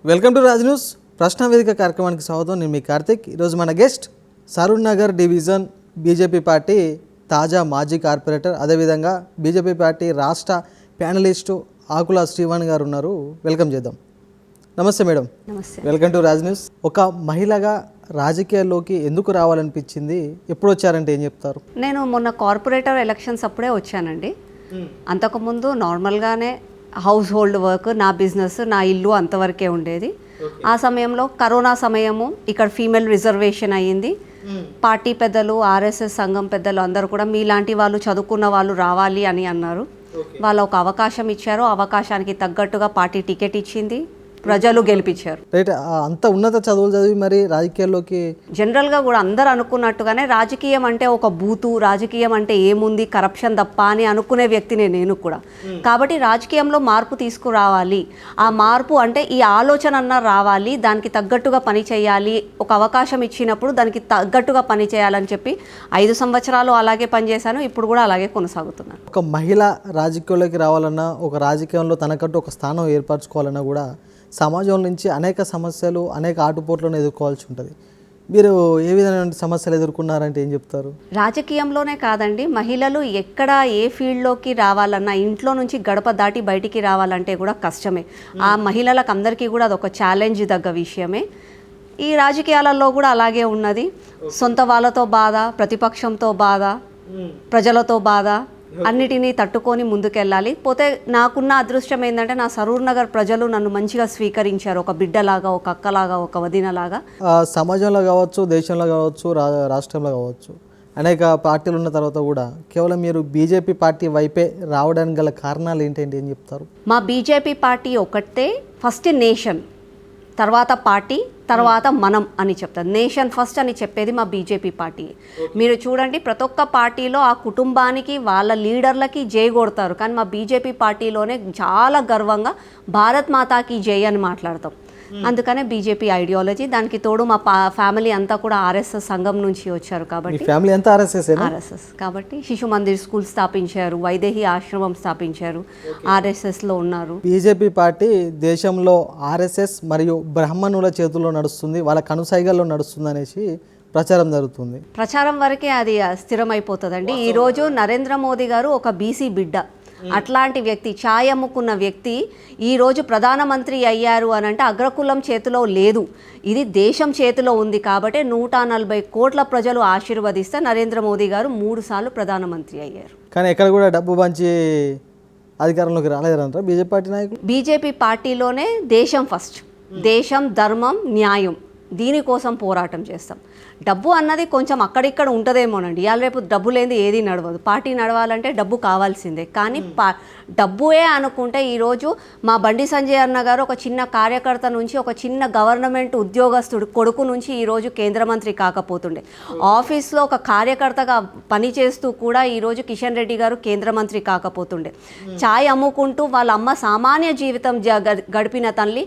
Welcome to Raj news ప్రశ్న వేదిక కార్యక్రమానికి స్వాగతం. నేను మీ కార్తిక్. ఈరోజు మన guest Saroor Nagar division BJP party తాజా మాజీ కార్పొరేటర్, అదేవిధంగా బీజేపీ పార్టీ రాష్ట్ర ప్యానలిస్టు ఆకుల శ్రీవాణి గారు ఉన్నారు. వెల్కమ్ చేద్దాం. నమస్తే మేడం. నమస్తే. Welcome to Raj news. ఒక మహిళగా రాజకీయాల్లోకి ఎందుకు రావాలనిపించింది, ఎప్పుడు వచ్చారంటే ఏం చెప్తారు? నేను మొన్న కార్పొరేటర్ ఎలక్షన్స్ అప్పుడే వచ్చానండి. అంతకుముందు నార్మల్గానే హౌస్ హోల్డ్ వర్క్, నా బిజినెస్, నా ఇల్లు అంతవరకే ఉండేది. ఆ సమయంలో కరోనా సమయము, ఇక్కడ ఫీమేల్ రిజర్వేషన్ అయ్యింది. పార్టీ పెద్దలు, ఆర్ఎస్ఎస్ సంఘం పెద్దలు అందరూ కూడా మీలాంటి వాళ్ళు చదువుకున్న వాళ్ళు రావాలి అని అన్నారు. వాళ్ళు ఒక అవకాశం ఇచ్చారు. అవకాశానికి తగ్గట్టుగా పార్టీ టికెట్ ఇచ్చింది, ప్రజలు గెలిపించారు. రైట్. అంత ఉన్నత చదువులు చదివి మరి రాజకీయాల్లోకి జనరల్గా కూడా అందరు అనుకున్నట్టుగానే రాజకీయం అంటే ఒక బూతు, రాజకీయం అంటే ఏముంది కరప్షన్ తప్ప అని అనుకునే వ్యక్తినే నేను కూడా. కాబట్టి రాజకీయంలో మార్పు తీసుకురావాలి, ఆ మార్పు అంటే ఈ ఆలోచన అన్న రావాలి, దానికి తగ్గట్టుగా పని చేయాలి, ఒక అవకాశం ఇచ్చినప్పుడు దానికి తగ్గట్టుగా పని చేయాలని చెప్పి 5 సంవత్సరాలు అలాగే పనిచేశాను. ఇప్పుడు కూడా అలాగే కొనసాగుతున్నాను. ఒక మహిళ రాజకీయాల్లోకి రావాలన్నా, ఒక రాజకీయంలో తనకంటూ ఒక స్థానం ఏర్పరచుకోవాలన్నా కూడా సమాజం నుంచి అనేక సమస్యలు, అనేక ఆటుపోట్లను ఎదుర్కోవాల్సి ఉంటుంది. మీరు ఏ విధమైన సమస్యలు ఎదుర్కొన్నారంటే ఏం చెప్తారు? రాజకీయంలోనే కాదండి, మహిళలు ఎక్కడ ఏ ఫీల్డ్లోకి రావాలన్నా, ఇంట్లో నుంచి గడప దాటి బయటికి రావాలంటే కూడా కష్టమే. ఆ మహిళలకు అందరికీ కూడా అదొక ఛాలెంజ్ దగ్గ విషయమే. ఈ రాజకీయాలలో కూడా అలాగే ఉన్నది. సొంత వాళ్ళతో బాధ, ప్రతిపక్షంతో బాధ, ప్రజలతో బాధ, అన్నిటినీ తట్టుకొని ముందుకెళ్ళాలి. పోతే నాకున్న అదృష్టం ఏంటంటే నా సరూర్ నగర్ ప్రజలు నన్ను మంచిగా స్వీకరించారు, ఒక బిడ్డలాగా, ఒక అక్కలాగా, ఒక వదినలాగా. సమాజంలో కావచ్చు, దేశంలో కావచ్చు, రాష్ట్రంలో కావచ్చు, అనేక పార్టీలు ఉన్న తర్వాత కూడా కేవలం మీరు బీజేపీ పార్టీ వైపే రావడానికి గల కారణాలు ఏంటంటే ఏం చెప్తారు? మా బీజేపీ పార్టీ ఒకటే, ఫస్ట్ నేషన్, తర్వాత పార్టీ, తర్వాత మనం అని చెప్తారు. నేషన్ ఫస్ట్ అని చెప్పేది మా బీజేపీ పార్టీ. మీరు చూడండి, ప్రతి ఒక్క పార్టీలో ఆ కుటుంబానికి, వాళ్ళ లీడర్లకి జై కొడతారు, కానీ మా బీజేపీ పార్టీలోనే చాలా గర్వంగా భారత్ మాతాకి జై అని మాట్లాడతాం. అందుకనే బీజేపీ ఐడియాలజీ. దానికి తోడు మా ఫ్యామిలీ అంతా కూడా ఆర్ఎస్ఎస్ సంఘం నుంచి వచ్చారు కాబట్టి, ఫ్యామిలీ అంతా ఆర్ఎస్ఎస్ కాబట్టి శిశు మందిర్ స్కూల్ స్థాపించారు, వైదేహి ఆశ్రమం స్థాపించారు, ఆర్ఎస్ఎస్లో ఉన్నారు. బీజేపీ పార్టీ దేశంలో ఆర్ఎస్ఎస్ మరియు బ్రాహ్మణుల చేతుల్లో నడుస్తుంది, వాళ్ళ కనుసైగల్లో నడుస్తుంది అనేసి ప్రచారం జరుగుతుంది. ప్రచారం వరకే అది స్థిరమైపోతుందండి. ఈరోజు నరేంద్ర మోదీ గారు ఒక బీసీ బిడ్డ, అట్లాంటి వ్యక్తి, ఛాయ్ అమ్ముకున్న వ్యక్తి ఈరోజు ప్రధానమంత్రి అయ్యారు అని అంటే అగ్రకులం చేతిలో లేదు, ఇది దేశం చేతిలో ఉంది. కాబట్టి 140 కోట్ల ప్రజలు ఆశీర్వదిస్తే నరేంద్ర మోదీ గారు 3 సార్లు ప్రధానమంత్రి అయ్యారు. కానీ ఎక్కడ కూడా డబ్బు పంచి అధికారంలోకి రాలేదంటారా బీజేపీ పార్టీ నాయకులు? బీజేపీ పార్టీలోనే దేశం ఫస్ట్, దేశం, ధర్మం, న్యాయం, దీనికోసం పోరాటం చేస్తాం. డబ్బు అన్నది కొంచెం అక్కడిక్కడ ఉంటుందేమోనండి, ఇవాళ రేపు డబ్బు లేనిది ఏది నడవదు. పార్టీ నడవాలంటే డబ్బు కావాల్సిందే. కానీ డబ్బుయే అనుకుంటే ఈరోజు మా బండి సంజయ్ అన్న గారు ఒక చిన్న కార్యకర్త నుంచి, ఒక చిన్న గవర్నమెంట్ ఉద్యోగస్తుడు కొడుకు నుంచి ఈరోజు కేంద్ర మంత్రి కాకపోతుండే. ఆఫీస్లో ఒక కార్యకర్తగా పనిచేస్తూ కూడా ఈరోజు కిషన్ రెడ్డి గారు కేంద్ర మంత్రి కాకపోతుండే. ఛాయ్ అమ్ముకుంటూ వాళ్ళ అమ్మ సామాన్య జీవితం గడిపిన తల్లి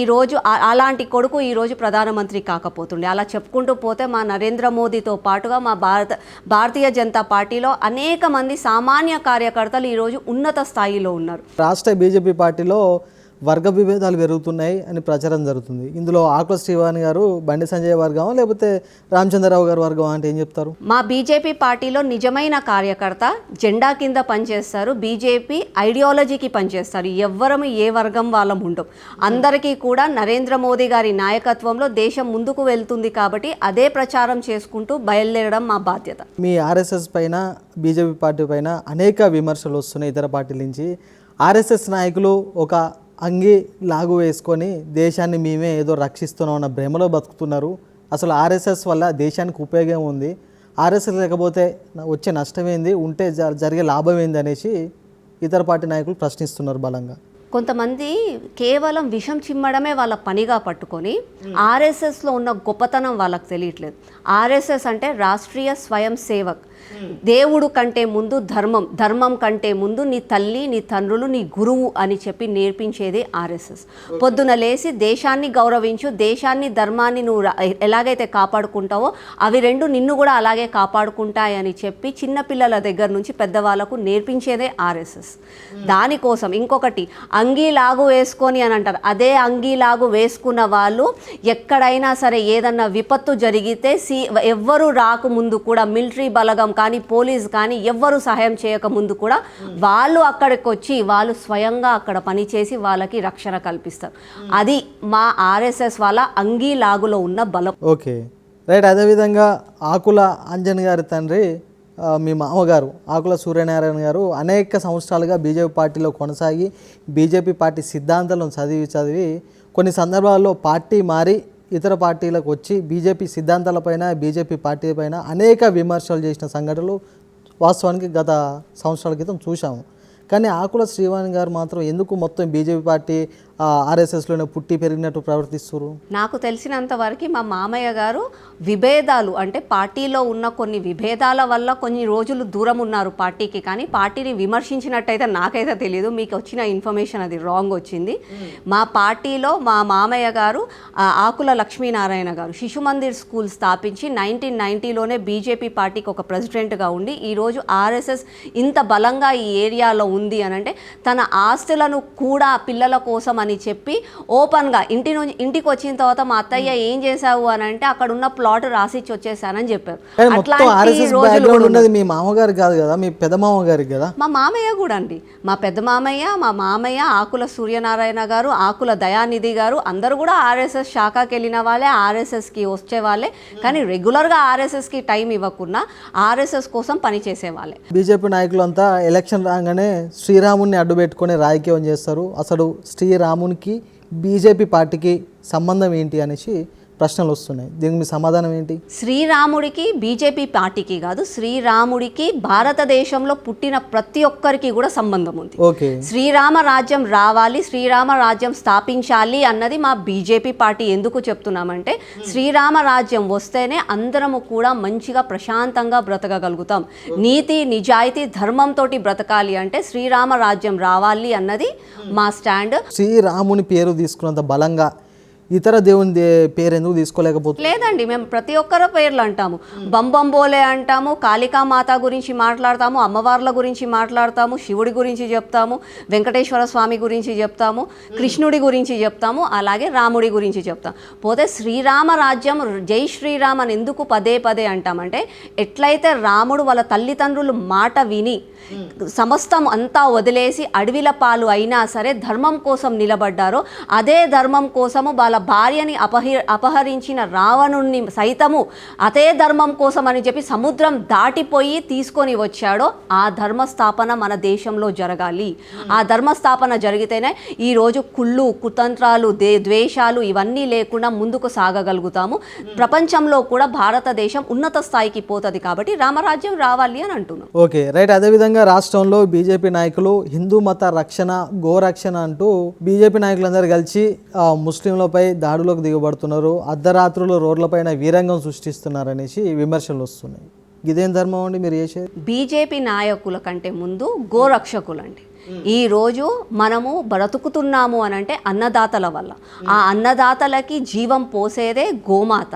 ఈరోజు అలాంటి కొడుకు ఈరోజు ప్రధానమంత్రి కాకపోతుండే. అలా చెప్పుకుంటూ పోతే మా నరేంద్ర మోదీతో పాటుగా మా భారతీయ జనతా పార్టీలో అనేక మంది సామాన్య కార్యకర్తలు ఈరోజు ఉన్నత స్థాయిలో ఉన్నారు. రాష్ట్ర బీజేపీ పార్టీలో వర్గ విభేదాలు పెరుగుతున్నాయి అని ప్రచారం జరుగుతుంది. ఇందులో ఆకుల శ్రీవాణి గారు బండి సంజయ్ వర్గం లేకపోతే రామచంద్రరావు గారు వర్గం అంటే ఏం చెప్తారు? మా బీజేపీ పార్టీలో నిజమైన కార్యకర్త జెండా కింద పనిచేస్తారు, బీజేపీ ఐడియాలజీకి పనిచేస్తారు. ఎవ్వరము ఏ వర్గం వాళ్ళం ఉండవు. అందరికీ కూడా నరేంద్ర మోదీ గారి నాయకత్వంలో దేశం ముందుకు వెళ్తుంది కాబట్టి అదే ప్రచారం చేసుకుంటూ బయలుదేరడం మా బాధ్యత. మీ ఆర్ఎస్ఎస్ పైన, బీజేపీ పార్టీ పైన అనేక విమర్శలు వస్తున్నాయి ఇతర పార్టీల నుంచి. ఆర్ఎస్ఎస్ నాయకులు ఒక అంగి లాగు వేసుకొని దేశాన్ని మేమే ఏదో రక్షిస్తున్నాం అన్న భ్రమలో బతుకుతున్నారు. అసలు ఆర్ఎస్ఎస్ వల్ల దేశానికి ఉపయోగం ఉంది, ఆర్ఎస్ఎస్ లేకపోతే వచ్చే నష్టమేంది, ఉంటే జరిగే లాభం ఏంది అనేసి ఇతర పార్టీ నాయకులు ప్రశ్నిస్తున్నారు బలంగా. కొంతమంది కేవలం విషం చిమ్మడమే వాళ్ళ పనిగా పట్టుకొని ఆర్ఎస్ఎస్లో ఉన్న గొప్పతనం వాళ్ళకి తెలియట్లేదు. ఆర్ఎస్ఎస్ అంటే రాష్ట్రీయ స్వయం సేవక్. దేవుడు కంటే ముందు ధర్మం, ధర్మం కంటే ముందు నీ తల్లి, నీ తండ్రులు, నీ గురువు అని చెప్పి నేర్పించేదే ఆర్ఎస్ఎస్. పొద్దున లేసి దేశాన్ని గౌరవించు, దేశాన్ని ధర్మాన్ని నువ్వు ఎలాగైతే కాపాడుకుంటావో అవి రెండు నిన్ను కూడా అలాగే కాపాడుకుంటాయని చెప్పి చిన్నపిల్లల దగ్గర నుంచి పెద్దవాళ్ళకు నేర్పించేదే ఆర్ఎస్ఎస్. దానికోసం ఇంకొకటి అంగీలాగు వేసుకొని అని అంటారు. అదే అంగీలాగు వేసుకున్న వాళ్ళు ఎక్కడైనా సరే ఏదన్నా విపత్తు జరిగితే ఎవ్వరు రాకముందు కూడా మిలిటరీ బలగం కానీ పోలీస్ కానీ ఎవ్వరు సహాయం చేయకముందు కూడా వాళ్ళు అక్కడికి వచ్చి వాళ్ళు స్వయంగా అక్కడ పనిచేసి వాళ్ళకి రక్షణ కల్పిస్తారు. అది మా ఆర్ఎస్ఎస్ వాళ్ళ అంగీలాగులో ఉన్న బలం. Okay right. అదేవిధంగా ఆకుల అంజన్ గారి తండ్రి మీ మామగారు ఆకుల సూర్యనారాయణ గారు అనేక సంవత్సరాలుగా బీజేపీ పార్టీలో కొనసాగి బీజేపీ పార్టీ సిద్ధాంతాలను చదివి కొన్ని సందర్భాల్లో పార్టీ మారి ఇతర పార్టీలకు వచ్చి బీజేపీ సిద్ధాంతాలపైన బీజేపీ పార్టీ పైన అనేక విమర్శలు చేసిన సంఘటనలు వాస్తవానికి గత సంవత్సరాల క్రితం చూసాము. కానీ ఆకుల శ్రీవాణి గారు మాత్రం ఎందుకు మొత్తం బీజేపీ పార్టీ ఆర్ఎస్ఎస్లోనే పుట్టి పెరిగినట్టు ప్రవర్తిస్తారు? నాకు తెలిసినంత వరకు మా మామయ్య గారు విభేదాలు అంటే పార్టీలో ఉన్న కొన్ని విభేదాల వల్ల కొన్ని రోజులు దూరం ఉన్నారు పార్టీకి. కానీ పార్టీని విమర్శించినట్టయితే నాకైతే తెలియదు. మీకు వచ్చిన ఇన్ఫర్మేషన్ అది రాంగ్ వచ్చింది. మా పార్టీలో మా మామయ్య గారు ఆకుల లక్ష్మీనారాయణ గారు శిశు మందిర్ స్కూల్ స్థాపించి 1990లోనే బీజేపీ పార్టీకి ఒక ప్రెసిడెంట్గా ఉండి ఈరోజు ఆర్ఎస్ఎస్ ఇంత బలంగా ఈ ఏరియాలో ఉంది అని అంటే తన ఆస్తులను కూడా పిల్లల కోసం అని చెప్పి ఓపెన్గా ఇంటికి వచ్చిన తర్వాత మా అత్తయ్య ఏం చేశావు అని అంటే అక్కడ ఉన్న ప్లాట్ రాసిచ్చి వచ్చేసానని చెప్పారు. మీ మామగారు కాదు కదా, మీ పెద్ద మామగారికి కదా? మా మామయ్య కూడా అండి. మా పెద్ద మామయ్య ఆకుల సూర్యనారాయణ గారు, ఆకుల దయానిధి గారు అందరూ కూడా ఆర్ఎస్ఎస్ శాఖకి వెళ్ళిన వాళ్ళే, ఆర్ఎస్ఎస్కి వచ్చే వాళ్ళే. కానీ రెగ్యులర్గా ఆర్ఎస్ఎస్కి టైం ఇవ్వకుండా ఆర్ఎస్ఎస్ కోసం పనిచేసే వాళ్ళే. బీజేపీ నాయకులంతా ఎలక్షన్ రాగానే శ్రీరాముని అడ్డు పెట్టుకొని రాజకీయం చేస్తారు. అసలు శ్రీరామునికి బీజేపీ పార్టీకి సంబంధం ఏంటి అనేసి ప్రశ్నలు వస్తున్నాయి. దీనికి మీ సమాధానం ఏంటి? శ్రీరాముడికి బీజేపీ పార్టీకి కాదు, శ్రీరాముడికి భారతదేశంలో పుట్టిన ప్రతి ఒక్కరికి కూడా సంబంధం ఉంది. ఓకే, శ్రీరామ రాజ్యం రావాలి, శ్రీరామ రాజ్యం స్థాపించాలి అన్నది మా బీజేపీ పార్టీ. ఎందుకు చెప్తున్నామంటే శ్రీరామ రాజ్యం వస్తేనే అందరము కూడా మంచిగా ప్రశాంతంగా బ్రతకగలుగుతాం. నీతి నిజాయితీ ధర్మంతో బ్రతకాలి అంటే శ్రీరామ రాజ్యం రావాలి అన్నది మా స్టాండ్. శ్రీరాముని పేరు తీసుకున్నంత బలంగా ఇతర దేవుని పేరు ఎందుకు తీసుకోలేకపోతే? లేదండి, మేము ప్రతి ఒక్కరి పేర్లు అంటాము. బంబంబోలే అంటాము, కాళికామాత గురించి మాట్లాడతాము, అమ్మవార్ల గురించి మాట్లాడతాము, శివుడి గురించి చెప్తాము, వెంకటేశ్వర స్వామి గురించి చెప్తాము, కృష్ణుడి గురించి చెప్తాము, అలాగే రాముడి గురించి చెప్తాం. పోతే శ్రీరామ రాజ్యం జై శ్రీరామ్ అని ఎందుకు పదే పదే అంటామంటే ఎట్లయితే రాముడు వాళ్ళ తల్లిదండ్రులు మాట విని సమస్తం అంతా వదిలేసి అడవిల పాలు అయినా సరే ధర్మం కోసం నిలబడ్డారో అదే ధర్మం కోసము వాళ్ళ భార్యని అపహరించిన రావణుణ్ణి సైతము అదే ధర్మం కోసం అని చెప్పి సముద్రం దాటిపోయి తీసుకొని వచ్చాడో ఆ ధర్మస్థాపన మన దేశంలో జరగాలి. ఆ ధర్మస్థాపన జరిగితేనే ఈరోజు కుళ్ళు కుతంత్రాలు ద్వేషాలు ఇవన్నీ లేకుండా ముందుకు సాగగలుగుతాము. ప్రపంచంలో కూడా భారతదేశం ఉన్నత స్థాయికి పోతుంది. కాబట్టి రామరాజ్యం రావాలి అని అంటున్నాం. Okay right. అదేవిధంగా రాష్ట్రంలో బీజేపీ నాయకులు హిందూ మత రక్షణ గోరక్షణ అంటూ బీజేపీ నాయకులందరూ కలిసి ముస్లింలపై దాడులకు దిగబడుతున్నారు, అర్ధరాత్రులు రోడ్లపైన వీరంగం సృష్టిస్తున్నారు అనేసి విమర్శలు వస్తున్నాయి. ఇదేం ధర్మం అండి మీరు చేసేది? బీజేపీ నాయకుల కంటే ముందు గోరక్షకులండి. ఈరోజు మనము బ్రతుకుతున్నాము అని అంటే అన్నదాతల వల్ల. ఆ అన్నదాతలకి జీవం పోసేదే గోమాత.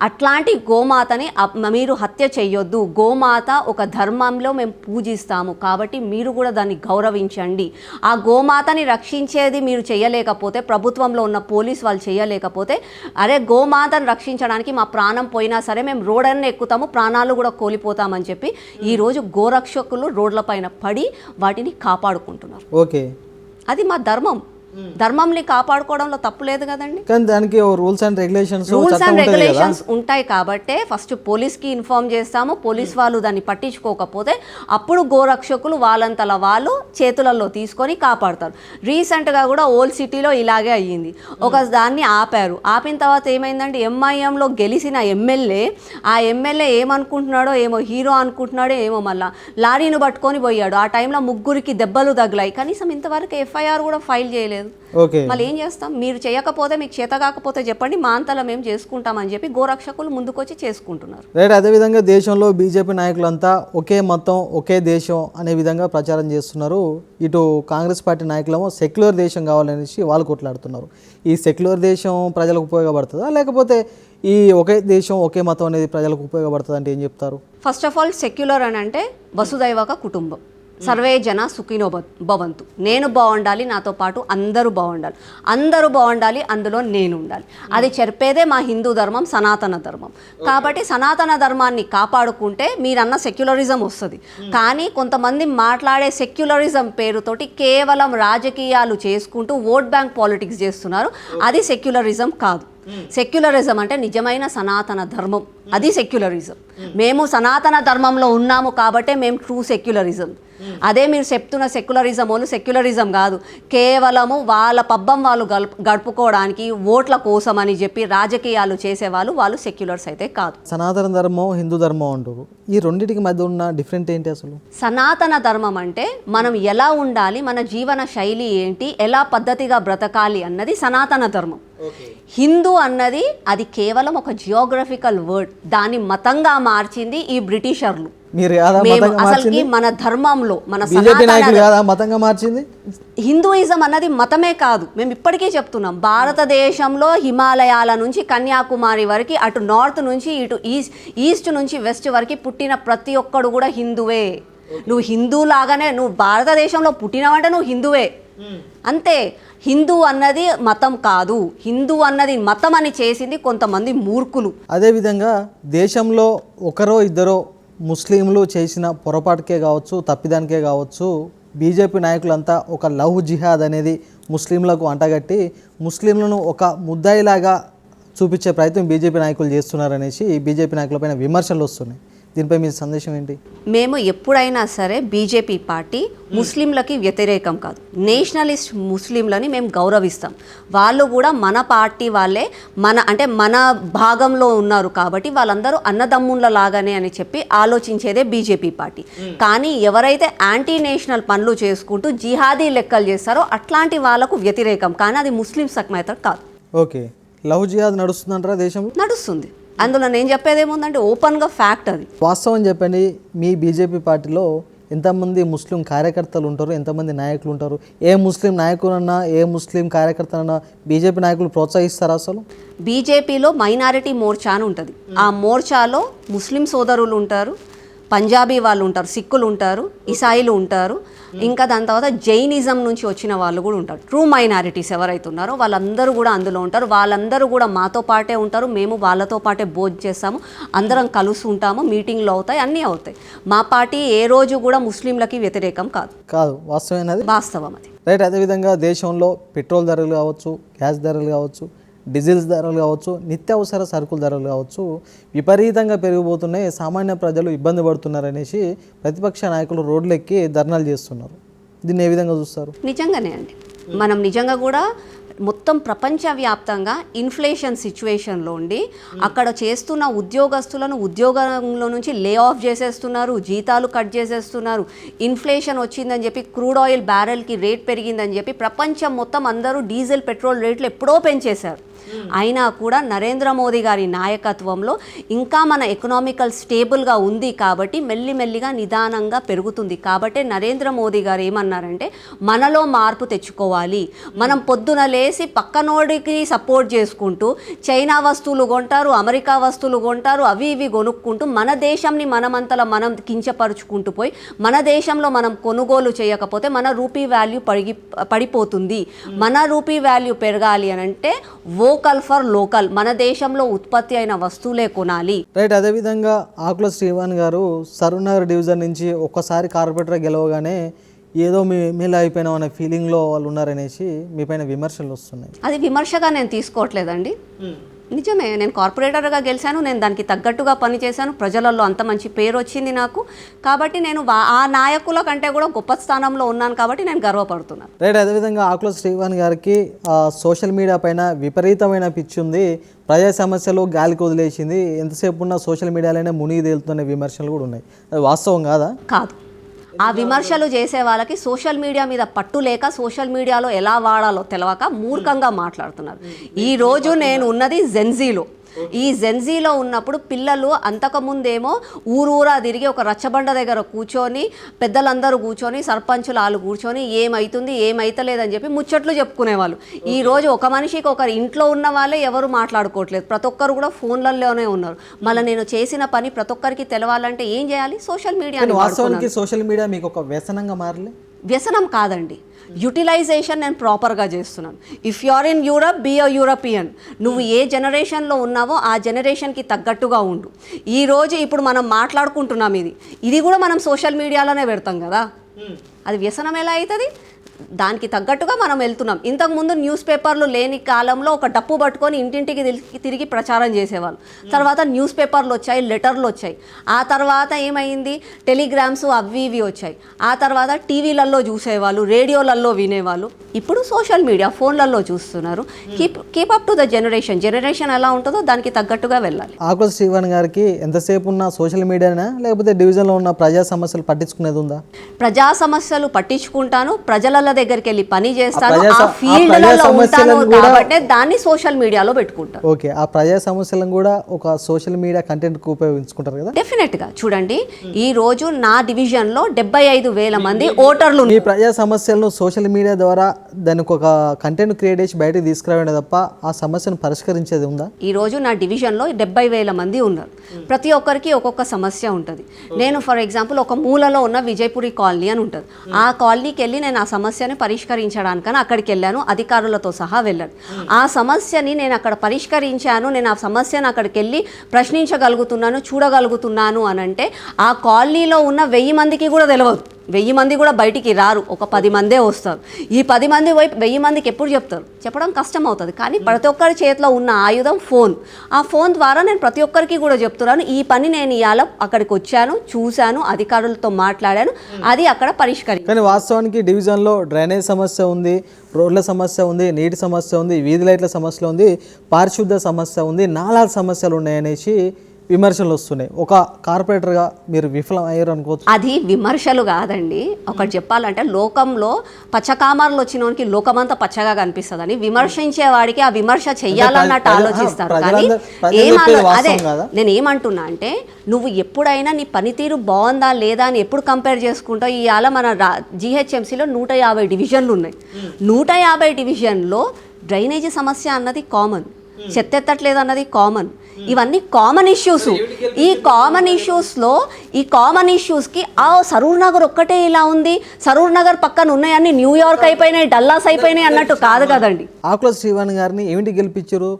అట్లాంటి గోమాతని మీరు హత్య చెయ్యొద్దు. గోమాత ఒక ధర్మంలో మేము పూజిస్తాము కాబట్టి మీరు కూడా దాన్ని గౌరవించండి. ఆ గోమాతని రక్షించేది మీరు చేయలేకపోతే, ప్రభుత్వంలో ఉన్న పోలీస్ వాళ్ళు చేయలేకపోతే, అరే గోమాతను రక్షించడానికి మా ప్రాణం పోయినా సరే మేము రోడ్డన్నీ ఎక్కుతాము, ప్రాణాలు కూడా కోల్పోతామని చెప్పి ఈరోజు గోరక్షకులు రోడ్లపైన పడి వాటిని కాపాడుకుంటున్నారు. ఓకే, అది మా ధర్మం. ధర్మంని కాపాడుకోవడంలో తప్పు లేదు కదండి. కానీ దానికి రూల్స్ అండ్ రెగ్యులేషన్స్ ఉంటాయి కాబట్టే ఫస్ట్ పోలీస్కి ఇన్ఫార్మ్ చేస్తాము. పోలీస్ వాళ్ళు దాన్ని పట్టించుకోకపోతే అప్పుడు గోరక్షకులు వాళ్ళంతలా వాళ్ళు చేతులలో తీసుకొని కాపాడతారు. రీసెంట్గా కూడా ఓల్డ్ సిటీలో ఇలాగే అయ్యింది. ఒక దాన్ని ఆపారు. ఆపిన తర్వాత ఏమైందంటే ఎంఐఎంలో గెలిచిన ఎమ్మెల్యే ఆ ఎమ్మెల్యే ఏమనుకుంటున్నాడో ఏమో, హీరో అనుకుంటున్నాడో ఏమో, మళ్ళా లారీని పట్టుకొని పోయాడు. ఆ టైంలో ముగ్గురికి దెబ్బలు తగిలాయి. కనీసం ఇంతవరకు ఎఫ్ఐఆర్ కూడా ఫైల్ చేయలేదు. చేయలేదు. ఓకే, మళ్ళీ ఏం చేస్తాం, మీరు చేయకపోతే మీకు చేత కాకపోతే చెప్పండి, మా అంతలో మేము చేసుకుంటామని చెప్పి గోరక్షకులు ముందుకొచ్చి చేసుకుంటున్నారు. రైట్. అదేవిధంగా దేశంలో బీజేపీ నాయకులంతా ఒకే మతం ఒకే దేశం అనే విధంగా ప్రచారం చేస్తున్నారు. ఇటు కాంగ్రెస్ పార్టీ నాయకులేమో సెక్యులర్ దేశం కావాలనేసి వాళ్ళు కొట్లాడుతున్నారు. ఈ సెక్యులర్ దేశం ప్రజలకు ఉపయోగపడుతుందా, లేకపోతే ఈ ఒకే దేశం ఒకే మతం అనేది ప్రజలకు ఉపయోగపడుతుంది అంటే ఏం చెప్తారు? ఫస్ట్ ఆఫ్ ఆల్ సెక్యులర్ అని అంటే వసుదైవక కుటుంబం, సర్వే జన సుఖినో భవంతు. నేను బాగుండాలి, నాతో పాటు అందరూ బాగుండాలి, అందరూ బాగుండాలి, అందులో నేను ఉండాలి. అది చెప్పేదే మా హిందూ ధర్మం, సనాతన ధర్మం. కాబట్టి సనాతన ధర్మాన్ని కాపాడుకుంటే మీరన్న సెక్యులరిజం వస్తుంది. కానీ కొంతమంది మాట్లాడే సెక్యులరిజం పేరుతోటి కేవలం రాజకీయాలు చేసుకుంటూ ఓట్ బ్యాంక్ పాలిటిక్స్ చేస్తున్నారు. అది సెక్యులరిజం కాదు. సెక్యులరిజం అంటే నిజమైన సనాతన ధర్మం, అది సెక్యులరిజం. మేము సనాతన ధర్మంలో ఉన్నాము కాబట్టే మేము ట్రూ సెక్యులరిజం. అదే మీరు చెప్తున్న సెక్యులరిజం వాళ్ళు సెక్యులరిజం కాదు, కేవలము వాళ్ళ పబ్బం వాళ్ళు గడుపుకోవడానికి ఓట్ల కోసం అని చెప్పి రాజకీయాలు చేసేవాళ్ళు, వాళ్ళు సెక్యులర్స్ అయితే కాదు. సనాతన ధర్మం హిందూ ధర్మం అంటారు, ఈ రెండింటికి మధ్య ఉన్న డిఫరెంట్ ఏంటి అసలు? సనాతన ధర్మం అంటే మనం ఎలా ఉండాలి, మన జీవన శైలి ఏంటి, ఎలా పద్ధతిగా బ్రతకాలి అన్నది సనాతన ధర్మం. హిందూ అన్నది అది కేవలం ఒక జియోగ్రఫికల్ వర్డ్, దాన్ని మతంగా మార్చింది ఈ బ్రిటిషర్లు. మీరు అసలుకి మన ధర్మంలో మన మతంగా మార్చింది హిందూయిజం అన్నది మతమే కాదు. మేము ఇప్పటికీ చెప్తున్నాం, భారతదేశంలో హిమాలయాల నుంచి కన్యాకుమారి వరకు, అటు నార్త్ నుంచి ఇటు ఈస్ట్ నుంచి వెస్ట్ వరకు పుట్టిన ప్రతి ఒక్కడు కూడా హిందువే. నువ్వు హిందూ లాగానే, నువ్వు భారతదేశంలో పుట్టినవంటే నువ్వు హిందువే అంతే. హిందూ అన్నది మతం కాదు, హిందూ అన్నది మతం అని చేసింది కొంతమంది మూర్ఖులు. అదేవిధంగా దేశంలో ఒకరో ఇద్దరో ముస్లింలు చేసిన పొరపాటుకే కావచ్చు, తప్పిదానికే కావచ్చు, బీజేపీ నాయకులంతా ఒక లవ్ జిహాద్ అనేది ముస్లింలకు అంటగట్టి ముస్లింలను ఒక ముద్దాయిలాగా చూపించే ప్రయత్నం బీజేపీ నాయకులు చేస్తున్నారనేసి బీజేపీ నాయకులపైన విమర్శలు వస్తున్నాయి. దీనిపై మీ సందేశం ఏంటి? మేము ఎప్పుడైనా సరే బీజేపీ పార్టీ ముస్లింలకి వ్యతిరేకం కాదు, నేషనలిస్ట్ ముస్లింలని మేము గౌరవిస్తాం. వాళ్ళు కూడా మన పార్టీ వాళ్ళే, మన భాగంలో ఉన్నారు కాబట్టి వాళ్ళందరూ అన్నదమ్ముళ్ళ లాగానే అని చెప్పి ఆలోచించేదే బీజేపీ పార్టీ. కానీ ఎవరైతే యాంటీ నేషనల్ పనులు చేసుకుంటూ జిహాదీ లెక్కలు చేస్తారో అట్లాంటి వాళ్ళకు వ్యతిరేకం, కానీ అది ముస్లిం మెథడ్ కాదు. ఓకే, లవ్ జిహాద్ నడుస్తుందంటారా దేశంలో? నడుస్తుంది. అందులో నేను చెప్పేది ఏముందంటే ఓపెన్గా ఫ్యాక్ట్ అది. వాస్తవం చెప్పండి, మీ బీజేపీ పార్టీలో ఎంతమంది ముస్లిం కార్యకర్తలు ఉంటారు, ఎంతమంది నాయకులు ఉంటారు? ఏ ముస్లిం నాయకులన్నా ఏ ముస్లిం కార్యకర్తలన్నా బీజేపీ నాయకులు ప్రోత్సహిస్తారా అసలు? బీజేపీలో మైనారిటీ మోర్చా అని ఉంటుంది. ఆ మోర్చాలో ముస్లిం సోదరులు ఉంటారు, పంజాబీ వాళ్ళు ఉంటారు, సిక్కులు ఉంటారు, ఇసాయిలు ఉంటారు, ఇంకా దాని తర్వాత జైనిజం నుంచి వచ్చిన వాళ్ళు కూడా ఉంటారు. ట్రూ మైనారిటీస్ ఎవరైతే ఉన్నారో వాళ్ళందరూ కూడా అందులో ఉంటారు. వాళ్ళందరూ కూడా మాతో పాటే ఉంటారు, మేము వాళ్ళతో పాటే భోజనం చేస్తాము, అందరం కలుసి ఉంటాము, మీటింగ్లు అవుతాయి, అన్నీ అవుతాయి. మా పార్టీ ఏ రోజు కూడా ముస్లింలకి వ్యతిరేకం కాదు. వాస్తవమైనది, వాస్తవం అది. రైట్. అదేవిధంగా దేశంలో పెట్రోల్ ధరలు కావచ్చు, గ్యాస్ ధరలు కావచ్చు, డీజిల్స్ ధరలు కావచ్చు, నిత్యావసర సరుకుల ధరలు కావచ్చు విపరీతంగా పెరిగిపోతున్నాయి. సామాన్య ప్రజలు ఇబ్బంది పడుతున్నారనేసి ప్రతిపక్ష నాయకులు రోడ్లెక్కి ధర్నాలు చేస్తున్నారు. దీన్ని ఏ విధంగా చూస్తారు? నిజంగానే అండి, మనం నిజంగా కూడా మొత్తం ప్రపంచవ్యాప్తంగా ఇన్ఫ్లేషన్ సిచ్యువేషన్లో ఉండి అక్కడ చేస్తున్న ఉద్యోగస్తులను ఉద్యోగంలో నుంచి లే ఆఫ్ చేసేస్తున్నారు, జీతాలు కట్ చేసేస్తున్నారు. ఇన్ఫ్లేషన్ వచ్చిందని చెప్పి క్రూడ్ ఆయిల్ బ్యారెల్కి రేట్ పెరిగిందని చెప్పి ప్రపంచం మొత్తం అందరూ డీజిల్ పెట్రోల్ రేట్లు ఎప్పుడో పెంచేశారు. అయినా కూడా నరేంద్ర మోదీ గారి నాయకత్వంలో ఇంకా మన ఎకనామికల్ స్టేబుల్గా ఉంది కాబట్టి మెల్లిమెల్లిగా నిదానంగా పెరుగుతుంది. కాబట్టి నరేంద్ర మోదీ గారు ఏమన్నారంటే మనలో మార్పు తెచ్చుకోవాలి. మనం పొద్దున లేసి పక్కనోడికి సపోర్ట్ చేసుకుంటూ చైనా వస్తువులు కొంటారు, అమెరికా వస్తువులు కొంటారు, అవి ఇవి కొనుక్కుంటూ మన దేశంని మనమంతలా మనం కించపరుచుకుంటూ పోయి మన దేశంలో మనం కొనుగోలు చేయకపోతే మన రూపీ వాల్యూ పడిపోతుంది. మన రూపీ వాల్యూ పెరగాలి అని అంటే వోకల్ ఫర్ లోకల్, మన దేశంలో ఉత్పత్తి అయిన వస్తువులే కొనాలి. రైట్. అదేవిధంగా ఆకుల శ్రీవాణి గారు సరూర్నగర్ డివిజన్ నుంచి ఒక్కసారి కార్పొరేటర్ గెలవగానే ఏదో మీ ఎమ్మెల్యే అయిపోయినాం అనే ఫీలింగ్లో వాళ్ళు ఉన్నారనేసి మీ పైన విమర్శలు వస్తున్నాయి. అది విమర్శగా నేను తీసుకోవట్లేదండి, నిజమే. నేను కార్పొరేటర్గా గెలిచాను, నేను దానికి తగ్గట్టుగా పనిచేశాను, ప్రజలలో అంత మంచి పేరు వచ్చింది నాకు. కాబట్టి నేను ఆ నాయకుల కంటే కూడా గొప్ప స్థానంలో ఉన్నాను కాబట్టి నేను గర్వపడుతున్నాను. రైట్. అదేవిధంగా ఆకుల శ్రీవాణి గారికి సోషల్ మీడియా పైన విపరీతమైన పిచ్చి ఉంది, ప్రజా సమస్యలు గాలికి వదిలేసింది, ఎంతసేపు ఉన్న సోషల్ మీడియాలోనే మునిగి తేలుతున్న విమర్శలు కూడా ఉన్నాయి. అది వాస్తవం కాదా? కాదు, ఆ విమర్శలు చేసే వాళ్ళకి సోషల్ మీడియా మీద పట్టు లేక సోషల్ మీడియాలో ఎలా వాడాలో తెలవక మూర్ఖంగా మాట్లాడుతున్నారు. ఈ రోజు నేను ఉన్నది జెన్జీలో. ఈ జెన్జీలో ఉన్నప్పుడు పిల్లలు అంతకుముందేమో ఊరూరా తిరిగి ఒక రచ్చబండ దగ్గర కూర్చొని పెద్దలందరూ కూర్చొని సర్పంచులు వాళ్ళు కూర్చొని ఏమవుతుంది ఏమైతలేదని చెప్పి ముచ్చట్లు చెప్పుకునేవాళ్ళు. ఈ రోజు ఒక మనిషికి ఒకరు ఇంట్లో ఉన్న వాళ్ళే ఎవరు మాట్లాడుకోవట్లేదు, ప్రతి ఒక్కరు కూడా ఫోన్లలోనే ఉన్నారు. మళ్ళీ నేను చేసిన పని ప్రతి ఒక్కరికి తెలవాలంటే ఏం చేయాలి? Social media. వాస్తవానికి సోషల్ మీడియా మీకు ఒక వ్యసనంగా మారలే? వ్యసనం కాదండి, యూటిలైజేషన్ నేను ప్రాపర్గా చేస్తున్నాను. If you are in Europe, be a European. నువ్వు ఏ జనరేషన్లో ఉన్నావో ఆ జనరేషన్కి తగ్గట్టుగా ఉండు. ఈరోజు ఇప్పుడు మనం మాట్లాడుకుంటున్నాం, ఇది కూడా మనం సోషల్ మీడియాలోనే పెడతాం కదా, అది వ్యసనం ఎలా అవుతుంది? దానికి తగ్గట్టుగా మనం వెళ్తున్నాం. ఇంతకుముందు న్యూస్ పేపర్లు లేని కాలంలో ఒక డప్పు పట్టుకొని ఇంటింటికి తిరిగి ప్రచారం చేసేవాళ్ళు. తర్వాత న్యూస్ పేపర్లు వచ్చాయి, లెటర్లు వచ్చాయి. ఆ తర్వాత ఏమైంది? టెలిగ్రామ్స్ అవి ఇవి వచ్చాయి. ఆ తర్వాత టీవీలలో చూసేవాళ్ళు, రేడియోలలో వినేవాళ్ళు. ఇప్పుడు సోషల్ మీడియా ఫోన్లలో చూస్తున్నారు. Keep up to the generation ఎలా ఉంటుందో దానికి తగ్గట్టుగా వెళ్ళాలి. ఆకుల శ్రీవాణి గారికి ఎంతసేపు ఉన్న సోషల్ మీడియానా లేకపోతే డివిజన్లో ఉన్న ప్రజా సమస్యలు పట్టించుకునేది ఉందా? ప్రజా సమస్యలు పట్టించుకుంటాను, ప్రజల దగ్గరికి వెళ్ళి పని చేస్తాను, ఆ ఫీల్డ్లలో ఉంటాను కాబట్టి దాన్ని సోషల్ మీడియాలో పెట్టుకుంటాను. ఓకే, ఆ ప్రజా సమస్యలను కూడా ఒక సోషల్ మీడియా కంటెంట్ కు ఉపయోగించుకుంటారు కదా? డెఫినెట్ గా. చూడండి, ఈ రోజు నా డివిజన్ లో 75,000 మంది ఓటర్లు. ఈ ప్రజా సమస్యలను సోషల్ మీడియా ద్వారా దానికి ఒక కంటెంట్ క్రియేట్ చేసి బయటకు తీసుకురావడం తప్ప ఆ సమస్యను పరిష్కరించేది ఉందా? ఈ రోజు నా డివిజన్ లో 70,000 మంది ఉన్నారు. ప్రతి ఒక్కరికి ఒక్కొక్క సమస్య ఉంటుంది. నేను ఫర్ ఎగ్జాంపుల్ ఒక మూలలో ఉన్న విజయపురి కాలనీ అని ఉంటుంది. ఆ కాలనీకి వెళ్ళి నేను ఆ సమస్యని పరిష్కరించడానికని అక్కడికి వెళ్ళాను, అధికారులతో సహా వెళ్ళాను. ఆ సమస్యని నేను అక్కడ పరిష్కరించాను, నేను ఆ సమస్యను అక్కడికి వెళ్ళి ప్రశ్నించగలుగుతున్నాను, చూడగలుగుతున్నాను అని అంటే ఆ కాలనీలో ఉన్న 1000 మందికి కూడా తెలియదు. 1000 మంది కూడా బయటికి రారు, ఒక 10 మందే వస్తారు. ఈ 10 మంది పోయి 1000 మందికి ఎప్పుడు చెప్తారు? చెప్పడం కష్టం అవుతుంది. కానీ ప్రతి ఒక్కరి చేతిలో ఉన్న ఆయుధం ఫోన్. ఆ ఫోన్ ద్వారా నేను ప్రతి ఒక్కరికి కూడా చెప్తున్నాను, ఈ పని నేను ఇవాళ అక్కడికి వచ్చాను, చూశాను, అధికారులతో మాట్లాడాను, అది అక్కడ పరిష్కరించాను. కానీ వాస్తవానికి డివిజన్లో డ్రైనేజ్ సమస్య ఉంది, రోడ్ల సమస్య ఉంది, నీటి సమస్య ఉంది, వీధి లైట్ల సమస్య ఉంది, పారిశుద్ధ సమస్య ఉంది, నాలాల సమస్యలు ఉన్నాయనేసి విమర్శలు వస్తున్నాయి. ఒక కార్పొరేటర్గా మీరు విఫలం అయ్యారు అనుకోవచ్చు. అది విమర్శలు కాదండి. ఒకటి చెప్పాలంటే లోకంలో పచ్చకామర్లు వచ్చినోనికి లోకమంతా పచ్చగా కనిపిస్తుందని విమర్శించే వాడికి ఆ విమర్శ చెయ్యాలన్నట్టు ఆలోచిస్తారు. కానీ అదే నేను ఏమంటున్నా అంటే, నువ్వు ఎప్పుడైనా నీ పనితీరు బాగుందా లేదా అని ఎప్పుడు కంపేర్ చేసుకుంటావు? ఇవాళ మన GHMCలో 150 డివిజన్లు ఉన్నాయి. 150 డివిజన్లో డ్రైనేజీ సమస్య అన్నది కామన్, చెత్త ఎత్తట్లేదు అన్నది కామన్. ఇవన్నీ కామన్ ఇష్యూస్. ఈ కామన్ ఇష్యూస్కి సరూర్ నగర్ ఒక్కటే ఇలా ఉంది, సరూర్ నగర్ పక్కన ఉన్నాయన్నీ న్యూయార్క్ అయిపోయినాయి, డల్లాస్ అయిపోయినాయి అన్నట్టు కాదు కదండి. ఆకుల శ్రీవాణి గారిని ఏమిటి గెలిపించారు?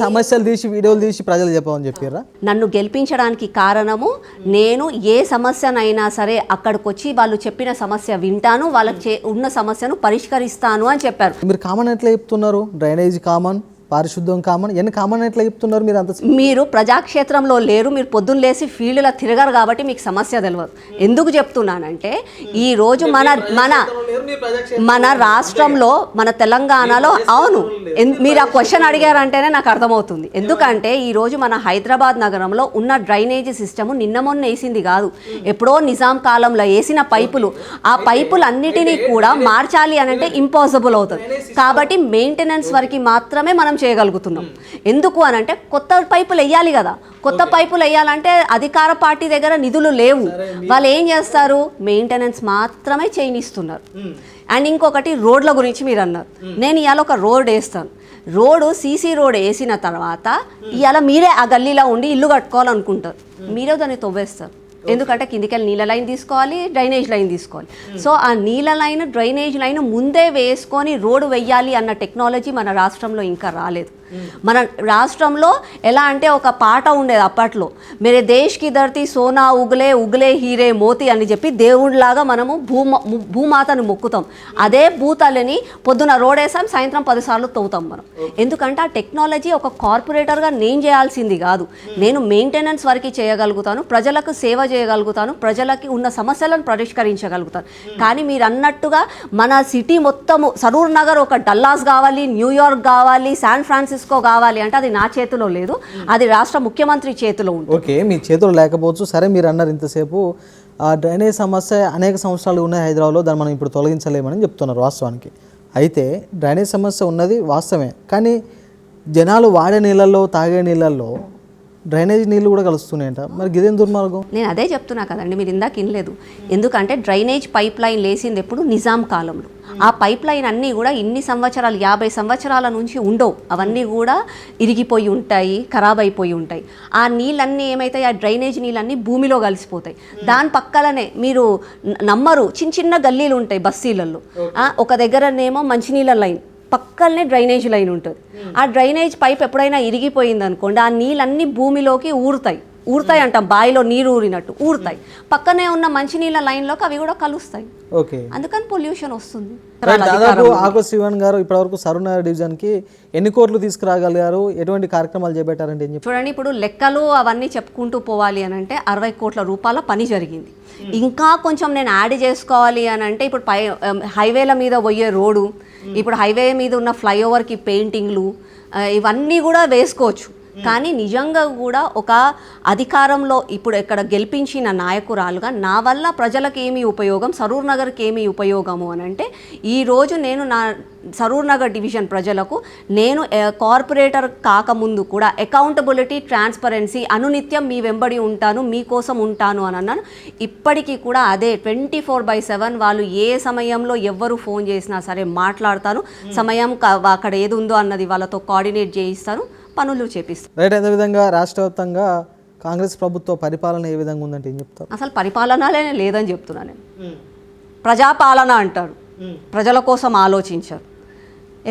సమస్యలు తీసి వీడియోలు తీసి ప్రజలు చెప్పమని చెప్పారా? నన్ను గెలిపించడానికి కారణము, నేను ఏ సమస్యనైనా సరే అక్కడికి వచ్చి వాళ్ళు చెప్పిన సమస్య వింటాను, వాళ్ళకి ఉన్న సమస్యను పరిష్కరిస్తాను అని చెప్పారు. మీరు కామన్ ఎట్లా చెప్తున్నారు? డ్రైనేజ్ కామన్, పారిశుద్ధం కామన్, ఎన్ని కామన్ ఎట్లా చెప్తున్నారు మీరు? అంత మీరు ప్రజాక్షేత్రంలో లేరు, మీరు పొద్దున్న లేసి ఫీల్డ్లో తిరగరు కాబట్టి మీకు సమస్య తెలియదు. ఎందుకు చెప్తున్నానంటే, ఈరోజు మన రాష్ట్రంలో, మన తెలంగాణలో, అవును మీరు ఆ క్వశ్చన్ అడిగారంటేనే నాకు అర్థమవుతుంది. ఎందుకంటే ఈరోజు మన హైదరాబాద్ నగరంలో ఉన్న డ్రైనేజీ సిస్టము నిన్న మొన్న వేసింది కాదు, ఎప్పుడో నిజాం కాలంలో వేసిన పైపులు. ఆ పైపులన్నిటినీ కూడా మార్చాలి అని అంటే ఇంపాసిబుల్ అవుతుంది. కాబట్టి మెయింటెనెన్స్ వరకు మాత్రమే మనం చేయగలుగుతున్నాం. ఎందుకు అని అంటే కొత్త పైపులు వేయాలి కదా. కొత్త పైపులు వేయాలంటే అధికార పార్టీ దగ్గర నిధులు లేవు. వాళ్ళు ఏం చేస్తారు? మెయింటెనెన్స్ మాత్రమే చేయనిస్తున్నారు. అండ్ ఇంకొకటి, రోడ్ల గురించి మీరు అన్నారు. నేను ఇవాళ ఒక రోడ్ వేస్తాను, సీసీ రోడ్ వేసిన తర్వాత ఇవాళ మీరే ఆ గల్లీలో ఉండి ఇల్లు కట్టుకోవాలనుకుంటారు, మీరే దాన్ని తవ్వేస్తారు. ఎందుకంటే కిందికెళ్ళి నీళ్ళ లైన్ తీసుకోవాలి, డ్రైనేజ్ లైన్ తీసుకోవాలి. సో ఆ నీళ్ళ లైన్, డ్రైనేజ్ లైన్ ముందే వేసుకొని రోడ్డు వెయ్యాలి అన్న టెక్నాలజీ మన రాష్ట్రంలో ఇంకా రాలేదు. మన రాష్ట్రంలో ఎలా అంటే ఒక పాట ఉండేది అప్పట్లో, మేరే దేశ్కి ధర్తీ సోనా ఉగలే ఉగలే హీరే మోతి అని చెప్పి దేవుడిలాగా మనము భూమాతను మొక్కుతాం. అదే భూతల్లిని పొద్దున రోడేసాం, సాయంత్రం 10 సార్లు తవ్వుతాం మనం. ఎందుకంటే ఆ టెక్నాలజీ ఒక కార్పొరేటర్గా నేను చేయాల్సింది కాదు. నేను మెయింటెనెన్స్ వరకు చేయగలుగుతాను, ప్రజలకు సేవ చేయగలుగుతాను, ప్రజలకి ఉన్న సమస్యలను పరిష్కరించగలుగుతాను. కానీ మీరు అన్నట్టుగా మన సిటీ మొత్తము సరూర్ నగర్ ఒక డల్లాస్ కావాలి, న్యూయార్క్ కావాలి, శాన్ ఫ్రాన్సిస్కో కావాలి అంటే అది నా చేతిలో లేదు, అది రాష్ట్ర ముఖ్యమంత్రి చేతిలో ఉంది. ఓకే, మీ చేతిలో లేకపోవచ్చు. సరే, మీరు అన్నారు ఇంతసేపు ఆ డ్రైనేజ్ సమస్య అనేక సంవత్సరాలు ఉన్నాయి హైదరాబాద్లో, దాన్ని మనం ఇప్పుడు తొలగించలేమని చెప్తున్నారు వాస్తవానికి. అయితే డ్రైనేజ్ సమస్య ఉన్నది వాస్తవమే, కానీ జనాలు వాడే నీళ్ళల్లో తాగే నీళ్ళల్లో డ్రైనేజ్ నీళ్ళు కూడా కలుస్తున్నాయంట. మరి గిదేం దుర్మార్గం? నేను అదే చెప్తున్నా కదండి, మీరు ఇందాక వినలేదు. ఎందుకంటే డ్రైనేజ్ పైప్ లైన్ లేసింది ఎప్పుడు నిజాం కాలంలో. ఆ పైప్ లైన్ అన్నీ కూడా ఇన్ని సంవత్సరాలు 50 సంవత్సరాల నుంచి ఉండవు, అవన్నీ కూడా ఇరిగిపోయి ఉంటాయి, ఖరాబ్ అయిపోయి ఉంటాయి. ఆ నీళ్ళన్నీ ఏమవుతాయి, ఆ డ్రైనేజ్ నీళ్ళన్నీ భూమిలో కలిసిపోతాయి. దాని పక్కలనే మీరు నమ్మరు, చిన్న చిన్న గల్లీలు ఉంటాయి బస్తీలలో. ఒక దగ్గరనేమో మంచినీళ్ళ లైన్, పక్కనే డ్రైనేజ్ లైన్ ఉంటుంది. ఆ డ్రైనేజ్ పైప్ ఎప్పుడైనా ఇరిగిపోయింది అనుకోండి, ఆ నీళ్ళన్నీ భూమిలోకి ఊరుతాయి అంటాం, బావిలో నీరు ఊరినట్టు ఊరుతాయి. పక్కనే ఉన్న మంచినీళ్ళ లైన్లోకి అవి కూడా కలుస్తాయి. ఓకే, అందుకని పొల్యూషన్ వస్తుంది. దాదాపు ఆకు శ్రీవన్ గారు ఇప్పటివరకు సరూర్నగర్ డివిజన్కి ఎన్ని కోట్లు తీసుకురాగలిగారు, ఎటువంటి కార్యక్రమాలు చేపట్టారంటే ఏం చెప్పి? చూడండి, ఇప్పుడు లెక్కలు అవన్నీ చెప్పుకుంటూ పోవాలి అని అంటే 60 కోట్ల రూపాయల పని జరిగింది. ఇంకా కొంచెం నేను యాడ్ చేసుకోవాలి అని అంటే ఇప్పుడు హైవేల మీద పోయే రోడ్డు, ఇప్పుడు హైవే మీద ఉన్న ఫ్లైఓవర్కి పెయింటింగ్లు, ఇవన్నీ కూడా వేసుకోవచ్చు. కానీ నిజంగా కూడా ఒక అధికారంలో ఇప్పుడు ఇక్కడ గెలిపించిన నాయకురాలుగా నా వల్ల ప్రజలకు ఏమి ఉపయోగం, సరూర్ నగర్కి ఏమి ఉపయోగము అని అంటే, ఈరోజు నేను నా సరూర్ నగర్ డివిజన్ ప్రజలకు నేను కార్పొరేటర్ కాకముందు కూడా అకౌంటబిలిటీ, ట్రాన్స్పరెన్సీ, అనునిత్యం మీ వెంబడి ఉంటాను, మీకోసం ఉంటాను అని అన్నాను. ఇప్పటికీ కూడా అదే 24/7 వాళ్ళు ఏ సమయంలో ఎవ్వరు ఫోన్ చేసినా సరే మాట్లాడతాను, సమయం అక్కడ ఏది ఉందో అన్నది వాళ్ళతో కోఆర్డినేట్ చేయిస్తాను, పనులు చేపిస్తాను. రైట్. అదేవిధంగా రాష్ట్ర వ్యాప్తంగా కాంగ్రెస్ ప్రభుత్వ పరిపాలన ఏ విధంగా ఉందంటే ఏం చెప్తారు? అసలు పరిపాలనలే లేదని చెప్తున్నాను నేను. ప్రజాపాలన అంటారు, ప్రజల కోసం ఆలోచించారు.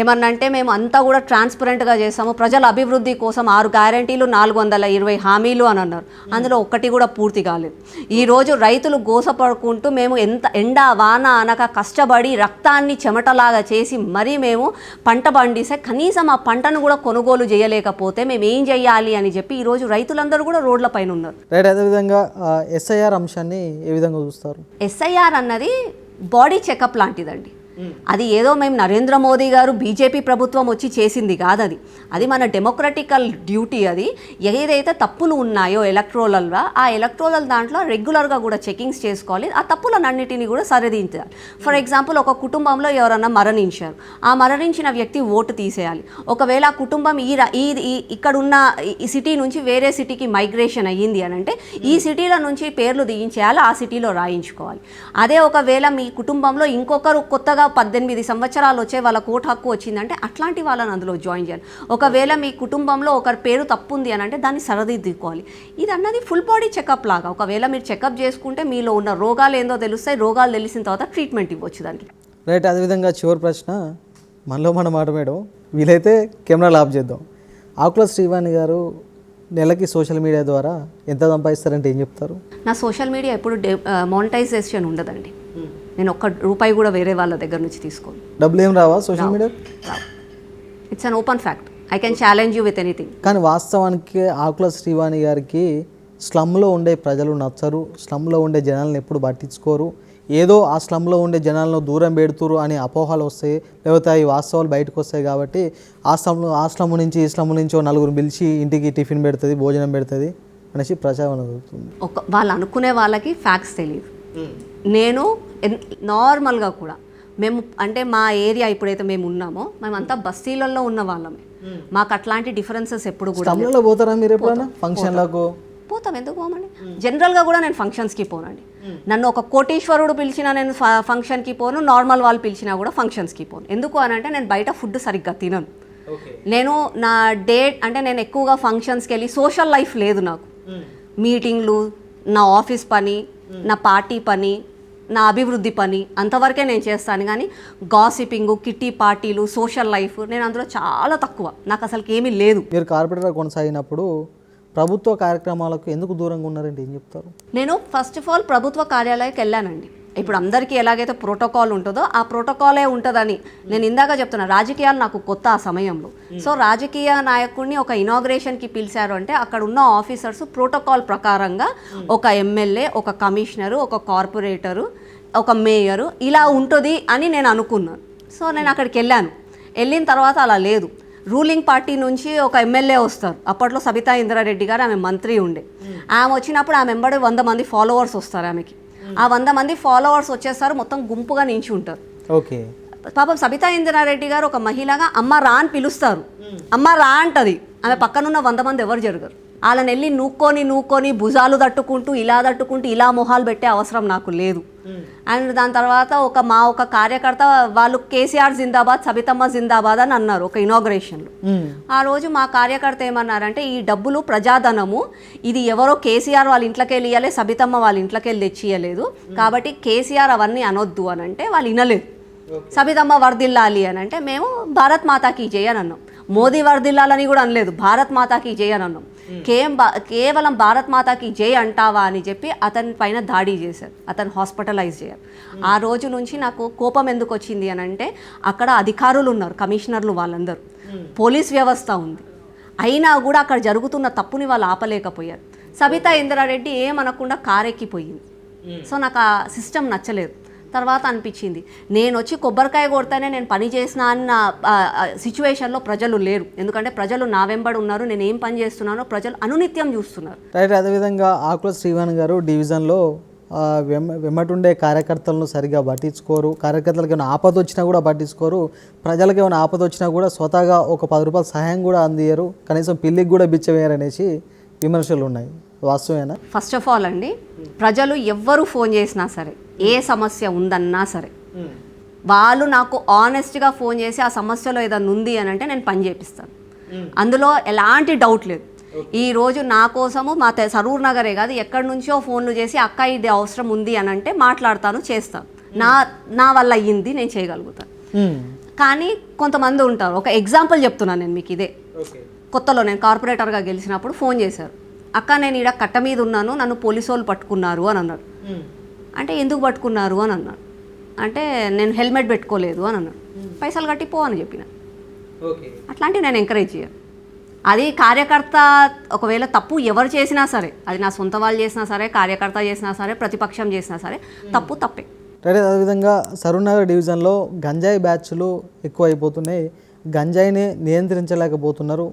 ఏమన్నంటే మేము అంతా కూడా ట్రాన్స్పరెంట్గా చేస్తాము, ప్రజల అభివృద్ధి కోసం 6 గ్యారంటీలు 420 హామీలు అని అన్నారు. అందులో ఒక్కటి కూడా పూర్తి కాలేదు. ఈరోజు రైతులు గోసపడుకుంటూ మేము ఎంత ఎండ వాన అనక కష్టపడి రక్తాన్ని చెమటలాగా చేసి మరీ మేము పంట పండిస్తే కనీసం ఆ పంటను కూడా కొనుగోలు చేయలేకపోతే మేము ఏం చేయాలి అని చెప్పి ఈరోజు రైతులందరూ కూడా రోడ్ల పైన ఉన్నారు. రైట్. అదేవిధంగా ఎస్ఐఆర్ అంశాన్ని ఏ విధంగా చూస్తారు? ఎస్ఐఆర్ అన్నది బాడీ చెకప్ లాంటిదండి. అది ఏదో మేము నరేంద్ర మోదీ గారు బీజేపీ ప్రభుత్వం వచ్చి చేసింది కాదు. అది మన డెమోక్రటికల్ డ్యూటీ. అది ఏదైతే తప్పులు ఉన్నాయో ఎలక్ట్రోలల్గా, ఆ ఎలక్ట్రోలల్ దాంట్లో రెగ్యులర్గా కూడా చెకింగ్స్ చేసుకోవాలి, ఆ తప్పులన్నిటిని కూడా సరిదిద్దాలి. ఫర్ ఎగ్జాంపుల్, ఒక కుటుంబంలో ఎవరన్నా మరణించారు, ఆ మరణించిన వ్యక్తి ఓటు తీసేయాలి. ఒకవేళ ఆ కుటుంబం ఇక్కడున్న ఈ సిటీ నుంచి వేరే సిటీకి మైగ్రేషన్ అయ్యింది అని అంటే ఈ సిటీల నుంచి పేర్లు దిగించేయాలి, ఆ సిటీలో రాయించుకోవాలి. అదే ఒకవేళ మీ కుటుంబంలో ఇంకొకరు కొత్తగా 18 సంవత్సరాలు వచ్చే వాళ్ళకు ఓటు హక్కు వచ్చిందంటే అట్లాంటి వాళ్ళని అందులో జాయిన్ చేయాలి. ఒకవేళ మీ కుటుంబంలో ఒకరి పేరు తప్పు ఉంది అని అంటే దాన్ని సరిదిద్దుకోవాలి. ఇది అన్నది ఫుల్ బాడీ చెకప్ లాగా. ఒకవేళ మీరు చెకప్ చేసుకుంటే మీలో ఉన్న రోగాలు ఏందో తెలుస్తాయి, రోగాలు తెలిసిన తర్వాత ట్రీట్మెంట్ ఇవ్వచ్చు దానికి. రైట్. అదేవిధంగా చివరి ప్రశ్న, మనలో మన మాట మేడం, వీలైతే కెమెరాలు ఆఫ్ చేద్దాం. ఆకుల శ్రీవాణి గారు నెలకి సోషల్ మీడియా ద్వారా ఎంత సంపాదిస్తారంటే ఏం చెప్తారు? నా సోషల్ మీడియా ఎప్పుడు మానిటైజేషన్ ఉండదండి. నేను ₹1 కూడా వేరే వాళ్ళ దగ్గర నుంచి తీసుకోను. డబ్బులు ఏం రావా social media? It's an open fact. I can challenge you with anything. కానీ వాస్తవానికి ఆకుల శ్రీవాణి గారికి స్లమ్లో ఉండే ప్రజలు నచ్చరు, స్లమ్లో ఉండే జనాలను ఎప్పుడు పట్టించుకోరు, ఏదో ఆ స్లమ్లో ఉండే జనాలను దూరం పెడుతురు అనే అపోహలు వస్తాయి, లేకపోతే ఈ వాస్తవాలు బయటకు వస్తాయి. కాబట్టి ఆ స్లమ్ నుంచి ఈ స్లమ్ నుంచి 4 పిలిచి ఇంటికి టిఫిన్ పెడుతుంది, భోజనం పెడుతుంది అనేసి ప్రచారం అవుతుంది. వాళ్ళు అనుకునే వాళ్ళకి ఫ్యాక్ట్స్ తెలియదు. నేను నార్మల్గా కూడా మేము అంటే మా ఏరియా ఇప్పుడైతే మేము ఉన్నామో మేమంతా బస్తీలలో ఉన్న వాళ్ళమే. మాకు అట్లాంటి డిఫరెన్సెస్ ఎప్పుడు కూడా పోతారా మీరు ఎప్పుడైనా ఫంక్షన్లకు? పోతాం, ఎందుకు పోమండి. జనరల్గా కూడా నేను ఫంక్షన్స్కి పోనండి. నన్ను ఒక కోటీశ్వరుడు పిలిచినా నేను ఫంక్షన్కి పోను, నార్మల్ వాళ్ళు పిలిచినా కూడా ఫంక్షన్స్కి పోను. ఎందుకు అని అంటే నేను బయట ఫుడ్ సరిగ్గా తినను. నేను నా అంటే నేను ఎక్కువగా ఫంక్షన్స్కి వెళ్ళి సోషల్ లైఫ్ లేదు నాకు. మీటింగ్లు, నా ఆఫీస్ పని, నా పార్టీ పని, నా అభివృద్ధి పని అంతవరకే నేను చేస్తాను. కానీ గాసిపింగ్, కిట్టి పార్టీలు, సోషల్ లైఫ్ నేను అందులో చాలా తక్కువ, నాకు అసలుకి ఏమీ లేదు. మీరు కార్పొరేటర్ కొనసాగినప్పుడు ప్రభుత్వ కార్యక్రమాలకు ఎందుకు దూరంగా ఉన్నారంటే ఏం చెప్తారు? నేను ఫస్ట్ ఆఫ్ ఆల్ ప్రభుత్వ కార్యాలయానికి వెళ్ళానండి. ఇప్పుడు అందరికీ ఎలాగైతే ప్రోటోకాల్ ఉంటుందో ఆ ప్రోటోకాలే ఉంటుందని నేను ఇందాక చెప్తున్నా. రాజకీయాలు నాకు కొత్త ఆ సమయంలో. సో రాజకీయ నాయకుడిని ఒక ఇనాగ్రేషన్కి పిలిచారు అంటే అక్కడ ఉన్న ఆఫీసర్స్ ప్రోటోకాల్ ప్రకారంగా ఒక ఎమ్మెల్యే, ఒక కమిషనరు, ఒక కార్పొరేటరు, ఒక మేయరు ఇలా ఉంటుంది అని నేను అనుకున్నాను. సో నేను అక్కడికి వెళ్ళిన తర్వాత అలా లేదు. రూలింగ్ పార్టీ నుంచి ఒక ఎమ్మెల్యే వస్తారు. అప్పట్లో సబితా ఇంద్రారెడ్డి గారు, ఆమె మంత్రి ఉండే. ఆమె వచ్చినప్పుడు ఆమె వెంబడి 100 మంది ఫాలోవర్స్ వస్తారు ఆమెకి. ఆ 100 మంది ఫాలోవర్స్ వచ్చేస్తారు, మొత్తం గుంపుగా నించి ఉంటారు. ఓకే. పాపం సబితా ఇంద్రారెడ్డి గారు ఒక మహిళగా అమ్మ రా అని పిలుస్తారు, అమ్మ రా అంటది. ఆమె పక్కనున్న 100 మంది ఎవరు జరగరు. వాళ్ళని వెళ్ళి నూక్కొని భుజాలు తట్టుకుంటూ ఇలా మొహాలు పెట్టే అవసరం నాకు లేదు. అండ్ దాని తర్వాత ఒక కార్యకర్త వాళ్ళు కేసీఆర్ జిందాబాద్ సబితమ్మ జిందాబాద్ అని అన్నారు ఒక ఇనాగ్రేషన్లో. ఆ రోజు మా కార్యకర్త ఏమన్నారంటే, ఈ డబ్బులు ప్రజాధనము, ఇది ఎవరో కేసీఆర్ వాళ్ళ ఇంట్లోకి వెళ్ళి ఇవ్వలే, సబితమ్మ వాళ్ళ ఇంట్లోకి వెళ్ళి తెచ్చియలేదు, కాబట్టి కేసీఆర్ అవన్నీ అనొద్దు అని అంటే వాళ్ళు వినలేదు. సబితమ్మ వర్దిల్లాలి అని అంటే మేము భారత్ మాతాకి జై అని అన్నాం. మోదీ వర్దిల్లాలని కూడా అనలేదు, భారత్ మాతాకి జై అని అన్నాం. కేవలం భారత్ మాతాకి జై అంటావా అని చెప్పి అతని పైన దాడి చేశారు, అతను హాస్పిటలైజ్ చేయాలి. ఆ రోజు నుంచి నాకు కోపం ఎందుకు వచ్చింది అని అంటే, అక్కడ అధికారులు ఉన్నారు, కమిషనర్లు, వాళ్ళందరూ, పోలీస్ వ్యవస్థ ఉంది, అయినా కూడా అక్కడ జరుగుతున్న తప్పుని వాళ్ళు ఆపలేకపోయారు. సబితా ఇంద్రారెడ్డి ఏమనకుండా కారెక్కిపోయింది. సో నాకు ఆ సిస్టమ్ నచ్చలేదు. తర్వాత అనిపించింది, నేను వచ్చి కొబ్బరికాయ కొడితేనే నేను పని చేసిన అన్న సిచ్యువేషన్లో ప్రజలు లేరు. ఎందుకంటే ప్రజలు నా వెంబడి ఉన్నారు, నేను ఏం పని చేస్తున్నానో ప్రజలు అనునిత్యం చూస్తున్నారు. రైట్. అదేవిధంగా ఆకుల శ్రీవాణి గారు డివిజన్లో వెమ్మటుండే కార్యకర్తలను సరిగా పట్టించుకోరు, కార్యకర్తలకు ఏమైనా ఆపద వచ్చినా కూడా పట్టించుకోరు, ప్రజలకు ఏమైనా ఆపద వచ్చినా కూడా స్వతహాగా ఒక 10 రూపాయల సహాయం కూడా అందియరు, కనీసం పిల్లికి కూడా బిచ్చవేయరు అనేసి విమర్శలు ఉన్నాయి. వాస్తవేనా? ఫస్ట్ ఆఫ్ ఆల్ అండి, ప్రజలు ఎవ్వరు ఫోన్ చేసినా సరే, ఏ సమస్య ఉందన్నా సరే, వాళ్ళు నాకు ఆనెస్ట్గా ఫోన్ చేసి ఆ సమస్యలో ఏదైనా ఉంది అని అంటే నేను పని చేపిస్తాను, అందులో ఎలాంటి డౌట్ లేదు. ఈరోజు నా కోసము మా సరూర్ నగరే కాదు, ఎక్కడి నుంచో ఫోన్లు చేసి అక్క ఇది అవసరం ఉంది అని అంటే మాట్లాడతాను, చేస్తాను, నా వల్ల అయ్యింది, నేను చేయగలుగుతాను. కానీ కొంతమంది ఉంటారు, ఒక ఎగ్జాంపుల్ చెప్తున్నాను నేను మీకు. ఇదే కొత్తలో నేను కార్పొరేటర్గా గెలిచినప్పుడు ఫోన్ చేశారు, అక్క నేను ఈడ కట్ట మీద ఉన్నాను, నన్ను పోలీసు వాళ్ళు పట్టుకున్నారు అని అన్నాడు. అంటే ఎందుకు పట్టుకున్నారు అని అన్నాడు. అంటే నేను హెల్మెట్ పెట్టుకోలేదు అని అన్నాడు. పైసలు కట్టిపో అని చెప్పిన. అట్లాంటివి నేను ఎంకరేజ్ చేయను. అది కార్యకర్త ఒకవేళ తప్పు ఎవరు చేసినా సరే, అది నా సొంత వాళ్ళు చేసినా సరే, కార్యకర్త చేసినా సరే, ప్రతిపక్షం చేసినా సరే, తప్పు తప్పే. రైట్. అదేవిధంగా సరూర్నగర్ డివిజన్లో గంజాయి బ్యాచ్లు ఎక్కువ అయిపోతున్నాయి, గంజాయిని నియంత్రించలేకపోతున్నారు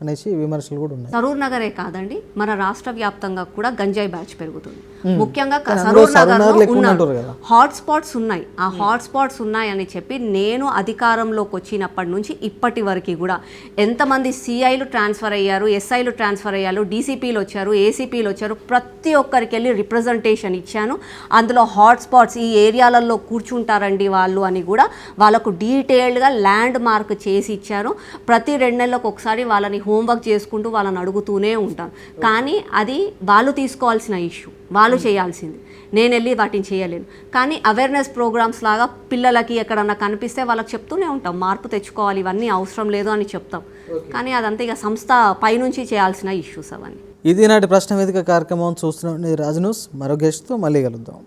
అనేసి విమర్శలు కూడా ఉన్నాయి. సరూర్ నగరే కాదండి, మన రాష్ట్ర వ్యాప్తంగా కూడా గంజాయి బ్యాచ్ పెరుగుతుంది. ముఖ్యంగా సరూర్ నగర్ హాట్ స్పాట్స్ ఉన్నాయి. ఆ హాట్ స్పాట్స్ ఉన్నాయని చెప్పి నేను అధికారంలోకి వచ్చినప్పటి నుంచి ఇప్పటి వరకు కూడా ఎంతమంది సిఐలు ట్రాన్స్ఫర్ అయ్యారు, ఎస్ఐలు ట్రాన్స్ఫర్ అయ్యారు, డీసీపీలు వచ్చారు, ఏసీపీలు వచ్చారు, ప్రతి ఒక్కరికి వెళ్ళి రిప్రజెంటేషన్ ఇచ్చాను. అందులో హాట్ స్పాట్స్ ఈ ఏరియాలలో కూర్చుంటారండి వాళ్ళు అని కూడా వాళ్ళకు డీటెయిల్డ్గా ల్యాండ్ మార్క్ చేసి ఇచ్చారు. ప్రతి 2 నెలలకు ఒకసారి వాళ్ళని హోంవర్క్ చేసుకుంటూ వాళ్ళని అడుగుతూనే ఉంటాను. కానీ అది వాళ్ళు తీసుకోవాల్సిన ఇష్యూ, వాళ్ళు చేయాల్సింది, నేను వెళ్ళి వాటిని చేయలేను. కానీ అవేర్నెస్ ప్రోగ్రామ్స్ లాగా పిల్లలకి ఎక్కడన్నా కనిపిస్తే వాళ్ళకి చెప్తూనే ఉంటాం, మార్పు తెచ్చుకోవాలి, ఇవన్నీ అవసరం లేదు అని చెప్తాం. కానీ అదంతా ఇక సంస్థ పైనుంచి చేయాల్సిన ఇష్యూస్ అవన్నీ. ఇది నాటి ప్రశ్న వేదిక కార్యక్రమం చూస్తున్నాం. రాజు న్యూస్ మరో గెస్ట్తో మళ్ళీ కలుద్దాం.